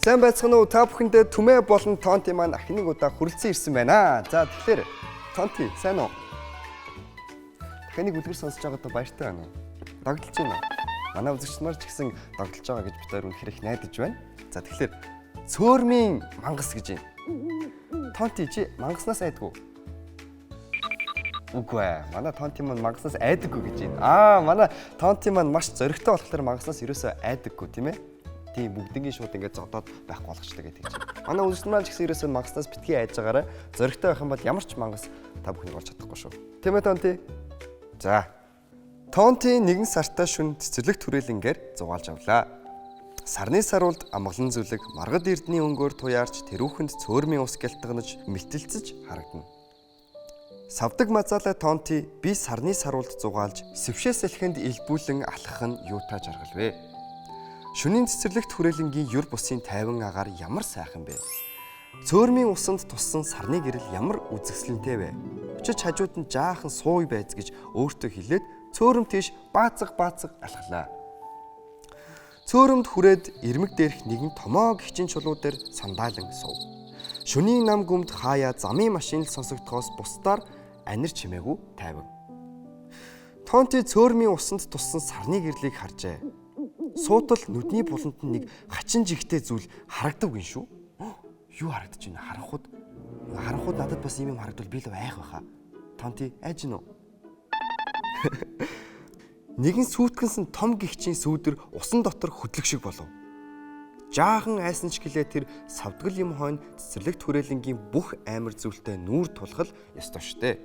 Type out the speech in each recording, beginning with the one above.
Сайн байцгаана уу? Та бүхэндээ Түмээ болон Тонти маань ахныг удаа хүрэлцэн ирсэн байна. За тэгэхээр Тонти сайн уу? Дахиныг үлгэр сонсож байгаадаа баяртай байна уу? Догдолж байна уу? Манай үзэгчид маань ч гэсэн догдолж байгаа гэж бид хоёр үнэхээр их найдаж байна. За тэгэхээр цөөрмийн мангас гэж байна. Тонти чи мангаснаас айдгүй? Үгүй ээ. Манай Тонти маань мангаснаас айдаггүй гэж байна. Манай Тонти маань маш зоригтой болохоор мангаснаас ерөөсөө айдаггүй тийм ээ? Тийм бүгднгийн шууд ингээд зодоод байхгүй болгочтой гэдэг чинь. Манай үзэгчид маань ч гэсэн ерөөсөө мангаснаас битгий айж байгаараа зоригтой байх юм бол ямар ч мангас та бүхнийг олж чадахгүй шүү. Тийм ээ Тонти? За. Тонти нэгэн сартаа шүн цэцэрлэг түрээлэнгээр зугаалж авлаа. Сарны саруулд амгалан зүлэг маргад эрдний өнгөөр туяарч тэрүүхэнд цөөрмийн ус гялтганаж мэлтэлцэж харагдана. Савдаг мазаалаа Тонти би сарны саруулд зугаалж сэвшээс элхэнд илбүүлэн алхах нь юутай жаргал вэ? Шөнийн цэцэрлэгт хүрээлэнгийн юр бусын тайван агаар ямар сайхан бэ? Цөөрмийн усанд туссан сарны гэрэл ямар үзэсгэлэнтэй вэ? Очиж хажууд нь жаахан сууй байц гэж өөртөө хэлээд цөөрөм тийш баацаг алхлаа. Цөөрөмд хүрээд ирмэг дээрх нэгэн томоо гихчин чулуу дээр сандаалан суув. Шөнийн нам гүмд хаяа замын машин л сонсогдохоос бусдаар анир чимээгүй тайван. Тонти цөөрмийн усанд туссан сарны гэрлийг харжээ. Суутал нүдний буланд нэг хачин жигтэй зүйл харагдаг гин шүү. Юу харагдаж байна? Харанхууд надад бас юм харагдвал би л айх байхаа. Тонти айж гин үү? Нэгэн сүйтгэнсэн том гихчийн сүүдэр усан дотор хөдлөх шиг болов. Жаахан айсан ч гэлээ тэр савдгал юм хойно цэцэрлэгт хүрээлэнгийн бүх амар зүйлтэй нүүр тулгал ёстой штэ.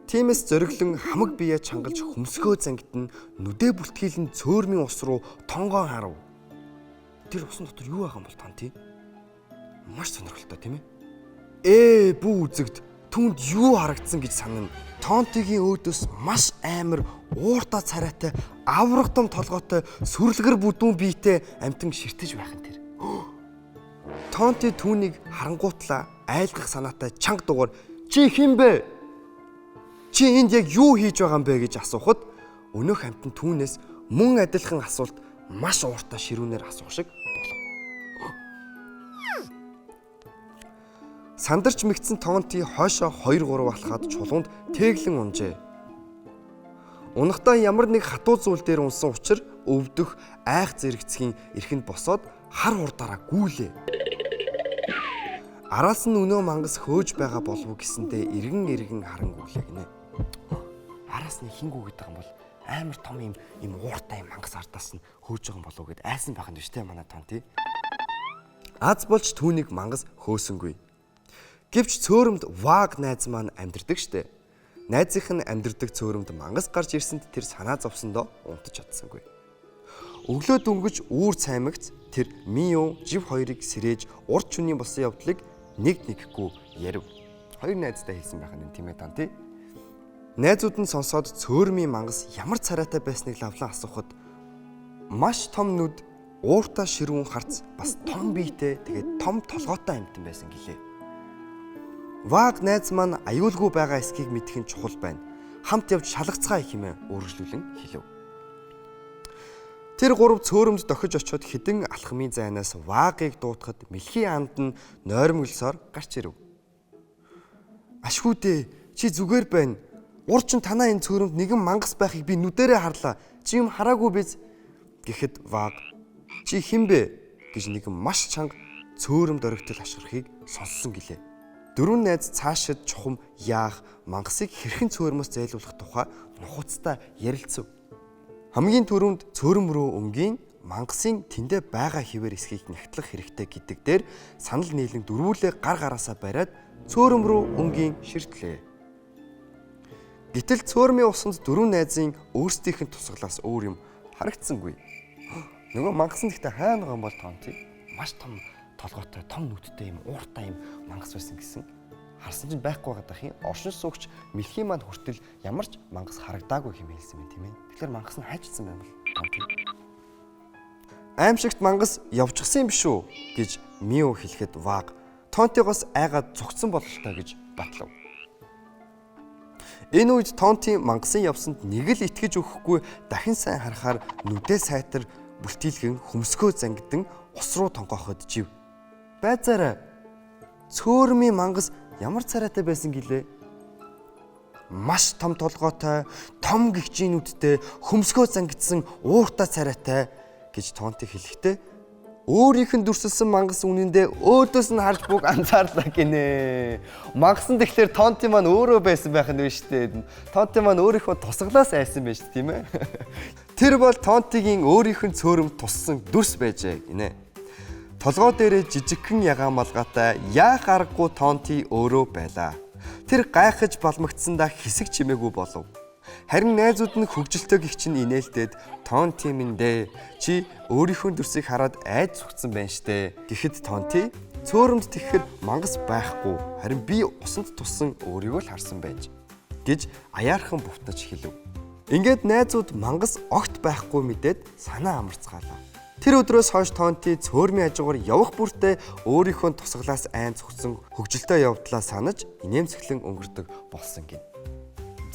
Тиймээс зориглон хамаг бие чангалж хөмсгөө зангидна нүдэ бүлтгийлэн цөөрмийн ус руу тонгоо харав. Тэр усан дотор юу байгаа юм бол Тонти? Маш сонирхолтой тийм ээ? Бүү үзэгд түнд юу харагдсан гэж санана. Тонтигийн өөдөөс маш амар ууртаа царайтай аврах том толгойтой сүрлэгэр бүдүүн биетэй амтан ширтэж байх нь тэр. Тонти түүнийг харангуутлаа айлгах санаатай чанга дугаар чи хэн бэ? Чи энд яг юу хийж байгаа юм бэ гэж асуухад өнөөх амтан түүнээс мөн адилхан асуулт маш ууртаа ширүүнээр асуух шиг болов. Сандарч мэгдсэн Тонти хойшоо 2-3 алхаад чулуунд тэглэн унжээ. Унахдаа ямар нэг хатуу зүйл дээр унсан учраас өвдөх айх зэрэгцгийн эрхэнд босоод хар хурдаараа гүйлээ. Араас нь өнөө мангас хөөж байгаа болов гэсэндээ эргэн харангуйлаа гинэ. Араас нь хингүү гэдэг юм бол амар том юм ууртай юм мангас ардаас нь хөөж байгаа болов гэд айсан байх нь шүү дээ манай Тонти. Аз болж түүнийг мангас хөөсөнгүй. Гэвч цөөрөмд Ваг найз маань амьдэрдэг штэ. Найзынх нь амьдэрдэг цөөрөмд мангас гарч ирсэнд тэр санаа зовсондоо унтаж чадсангүй. Өглөө дөнгөж үүр цаймагц тэр Мио жив хоёрыг сэрээж урд шөнийн босон явдлыг нэггүй ярив. Хоёр найзтай хэлсэн байх нь тийм ээ Тонти. Найзууд нь сонсоод цөөрмийн мангас ямар царайтай байсныг лавлан асуухад маш том нүд, ууртаа ширүүн харц, бас том биетэй тэгээд том толгойтой амтан байсан гэлээ. Ваг найз маань аюулгүй байгаа эсхийг мэдэх нь чухал байна. Хамт явж шалгацгаа хэмээн үргэлжлүүлэн хэлв. Тэр гурав цөөрөмд дохиж очиод хідэн алхмын зайнаас Вагийг дуутахад мэлхий анд нь нойрмоглосоор гарч ирэв. Ашгүүдээ чи зүгээр байна. Урчин танаа энэ цөөрөмд нэгэн мангас байхыг би нүдэрээ харлаа. Чи юм хараагүй биз? Гэхэд Ваг чи хэн бэ гэж нэгэн маш чанга цөөрөмд орогтол ашгархыг сонссон гэлээ. Дөрвөн найз цаашид чухам яах, мангасыг хэрхэн цөөрмөс зайлуулах тухай нухацтай ярилцав. Хамгийн түрүүнд цөөрөм рүү өнгийн мангасын тэндэ байгаа хിവэр эсхийг нягтлах хэрэгтэй гэдэг дээр санал нийлэн дөрвүүлээ гар гараасаа бариад цөөрөм рүү өнгийн ширтлээ. Гэтэл цөөрмийн усанд дөрвөн найзын өөрсдийнх нь тусгалаас өөр юм харагдсангүй. Нөгөө мангасан гэхдээ хайна байгаа юм бол Тонти маш том толгойтой, том нүдтэй юм ууртай юм мангас байсан гэсэн. Харсан чинь байхгүй байгаа юм. Оршин суугч мэлхий маань хүртэл ямар ч мангас харагдаагүй хэмээн хэлсэн юм тийм ээ. Тэгэхээр мангас нь хайчсан байм бол Тонти. Аимшигт мангас явчихсан юм биш үү гэж Мио хэлэхэд Ваг Тонтигоос айгаад цогцсон бололтой гэж батлав. Энэ үед Тонти мангасын явсанд нэг л итгэж өгөхгүй дахин сайн харахаар нүдээ сайтар бүлтийлгэн хөмсгөө зангидан ус руу тонгоход жив. Байцаарай. Цөөрмийн мангас ямар царайтай байсан гэлээ? Маш том толгойтой, том гэгчинүүдтэй, хөмсгөө зангидсан ууртай царайтай гэж Тонти хэлэхдээ өөрийнх нь дүрсэлсэн мангас үнэндээ өөдөөс нь харж бүг анзаарлаа гинэ. Мангас нь тэгэхээр Тонти маань өөрөө байсан байх нь биш үү? Тонти маань өөрийнхөө тусгалаас айсан байж тийм ээ. Тэр бол Тонтигийн өөрийнх нь цөөрөм туссан дүрс байжээ гинэ. Толгой дээрээ жижигхэн ягаан малгайтай яах аргагүй Тонти өөрөө байлаа. Тэр гайхаж балмагдсандаа хэсэг чимээгүй болов. Харин найзууд нь хөгжилтэй гихч нь инээлдээд Тонти минь дээ чи өөрийнхөө дүрсийг хараад айд зүгтсэн байна штэ. Гэхэд Тонти цөөрөмд тэгэхэд мангас байхгүй. Харин би усанд туссан өөрийгөө л харсан байж гэж аяархан бувтаж хэлв. Ингээд найзууд мангас огт байхгүй мэдээд санаа амарцгаалаа. Тэр өдрөөс хойш Тонти цөөрмийн хажуугаар явах бүртээ өөрийнхөө тусгалаас айн зүгтсэн хөгжилтэй явдлаа санаж инээмсэглэн өнгөрдөг болсон гин.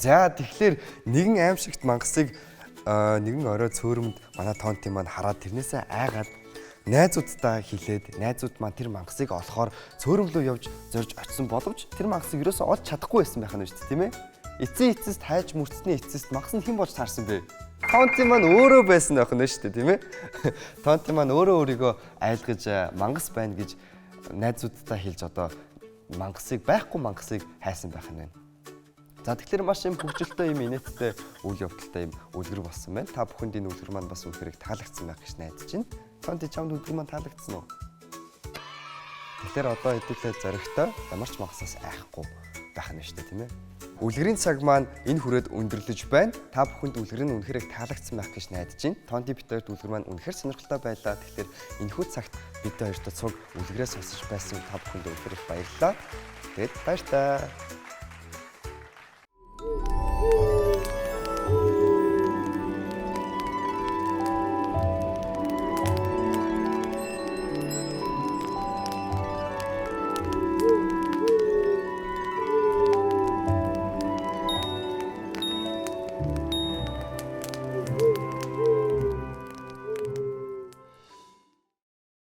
За тэгэхээр нэгэн аимшигт мангасыг нэгэн орой цөөрөмд манай Тонти маань хараад тэрнээсээ айгаад найзуудтай хэлээд найзууд маань тэр мангасыг олохоор цөөрөм рүү явж зорж очисон боловч тэр мангасыг ерөөсөө олж чадахгүй байсан байх нь шүү дээ тийм ээ. Эцсийн эцэст хайж мөрцсөний эцэст мангас нь хэн болж таарсан бэ? Тонти маань өөрөө байсан байх нь шүү дээ тийм ээ. Тонти маань өөрийгөө айлгаж мангас байна гэж найзуудтай хэлж одоо байхгүй мангасыг хайсан байх нь байна. За тэгэхээр маш юм хөгжилтэй юм инээдтэй үйл явдалтай юм үлгэр болсон байна. Та бүхэнд энэ үлгэр маань бас үнэхээр таалагдсан байх гэж найдаж байна. Тонти чамд үлгэр маань таалагдсан уу? Тэгэхээр одоо хэдүүлээ зоригтой ямар ч мангасаас айхгүй байх нь шүү дээ тийм ээ. Үлгэрийн цаг маань энэ хүрээд өндөрлөж байна. Та бүхэнд үлгэр нь үнэхээр таалагдсан байх гэж найдаж байна. Тонти бид хоёрт үлгэр маань үнэхээр сонирхолтой байлаа. Тэгэхээр энэхүү цагт бид хоёрт цуг үлгэрээ сонсож байсан та бүхэнд үнэхээр их баярлалаа. Тэгээд баяр таа.